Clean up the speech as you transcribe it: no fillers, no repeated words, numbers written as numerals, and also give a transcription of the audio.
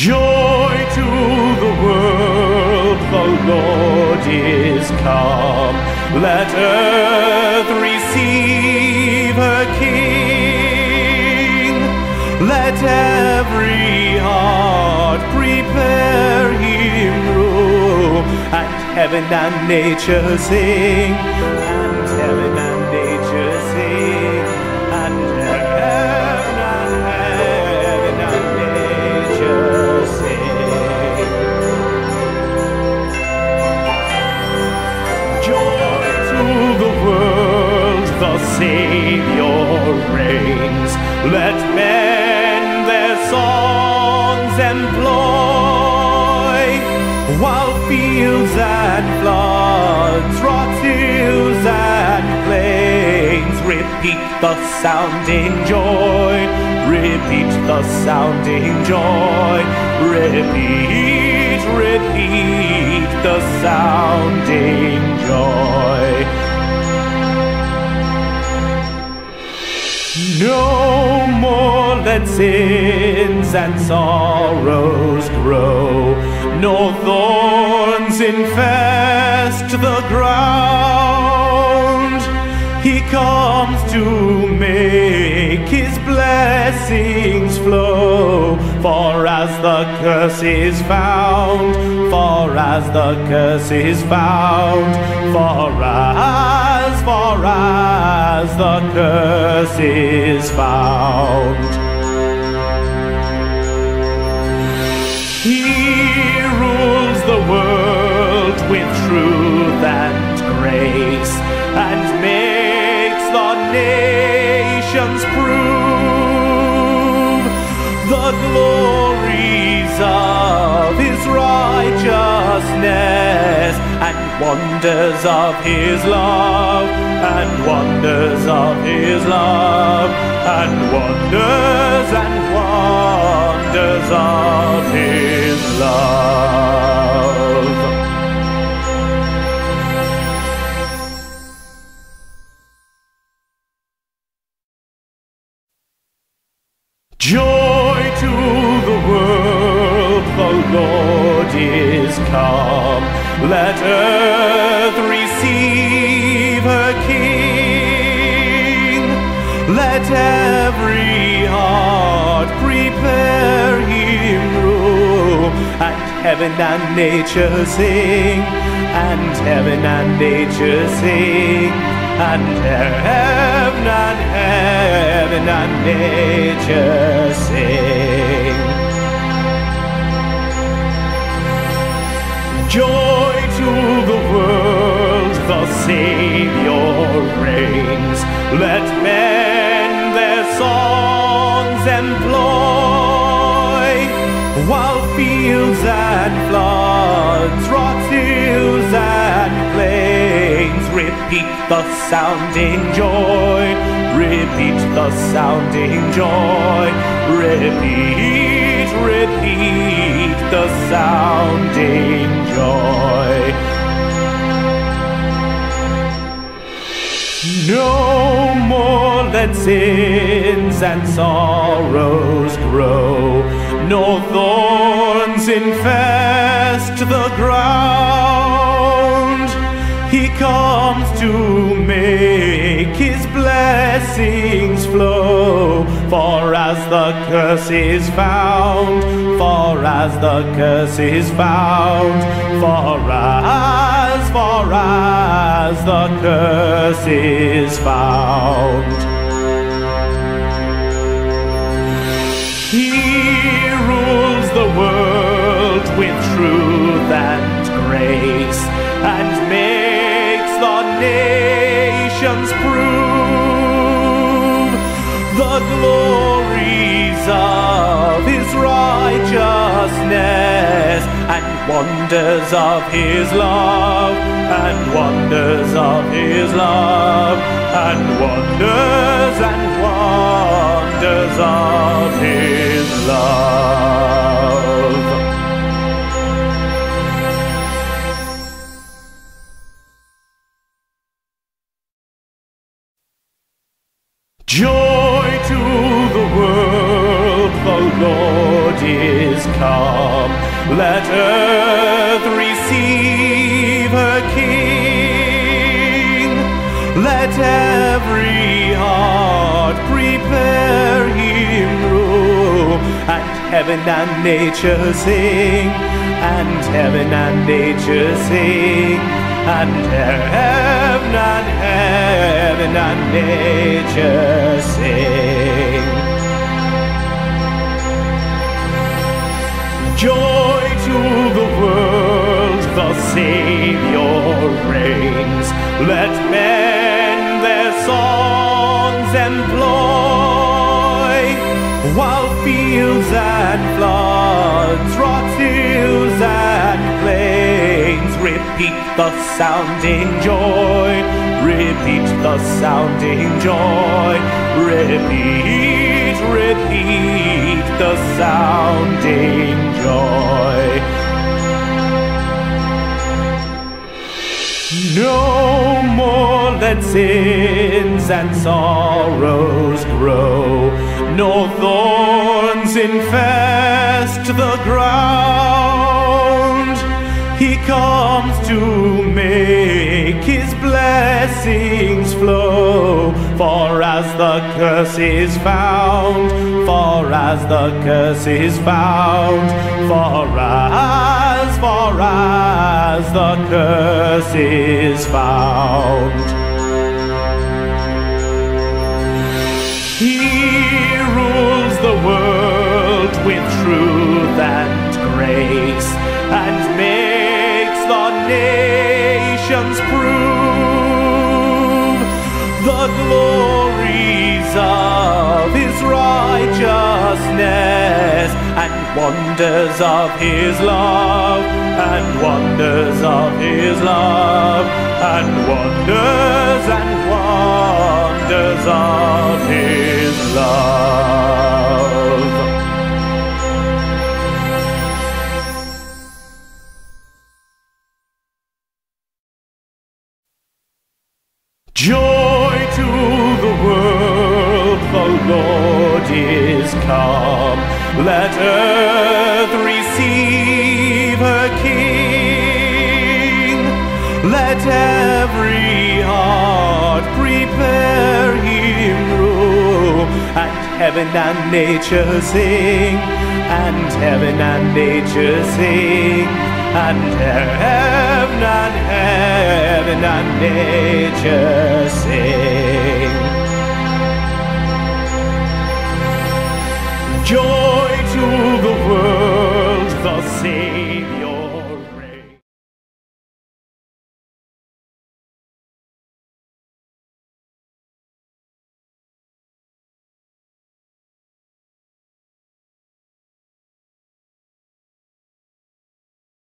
Joy to the world, the Lord is come. Let earth receive her King. Let every heart prepare him room. And heaven and nature sing. And heaven and nature sing. And heaven and nature sing. Joy to the world, the Savior reigns. Let men their songs employ, while fields and floods, rocks, hills and plains repeat the sounding joy, repeat the sounding joy, repeat, repeat the sounding joy. No more let sins and sorrows grow, nor thorns infest the ground. He comes to make his blessings flow, for as the curse is found, for as the curse is found, for as the curse is found. He rules the world with truth and grace, and makes the nations prove the glories of his righteousness, and wonders of his love, and wonders of his love, and wonders of his love. Joy to the world, the Lord is come. Let earth receive her King. Let every heart prepare him room. And heaven and nature sing. And heaven and nature sing. And heaven and nature sing. Joy to the world, the Savior reigns. Let men their songs employ, while fields and floods, rocks, hills and plains repeat the sounding joy, repeat the sounding joy, repeat, repeat the sounding joy. No more let sins and sorrows grow, nor thorns infest the ground. He comes to make his blessings flow, for as the curse is found, for as the curse is found, for as the curse is found. He rules the world with truth and grace, and makes the nations prove the glories of his righteousness, and wonders of his love, and wonders of his love, and wonders of his love. Joy to the world, the Lord Lord is come. Let earth receive her King. Let every heart prepare him room. And heaven and nature sing. And heaven and nature sing. And heaven and nature sing. Joy to the world, the Savior reigns. Let men their songs employ, while fields and floods, rocks, hills and plains repeat the sounding joy. Repeat the sounding joy. Repeat, repeat the sounding joy. No more let sins and sorrows grow, nor thorns infest the ground. He comes to make his blessings flow. For as the curse is found, for as the curse is found, for as the curse is found. He rules the world with truth and grace, and makes the nations prove the glories of his righteousness, and wonders of his love, and wonders of his love, and wonders of his love. Joy to the world, the Lord is come. Let earth receive her King. Let every heart prepare him room. And heaven and nature sing. And heaven and nature sing. And heaven and nature sing. Joy to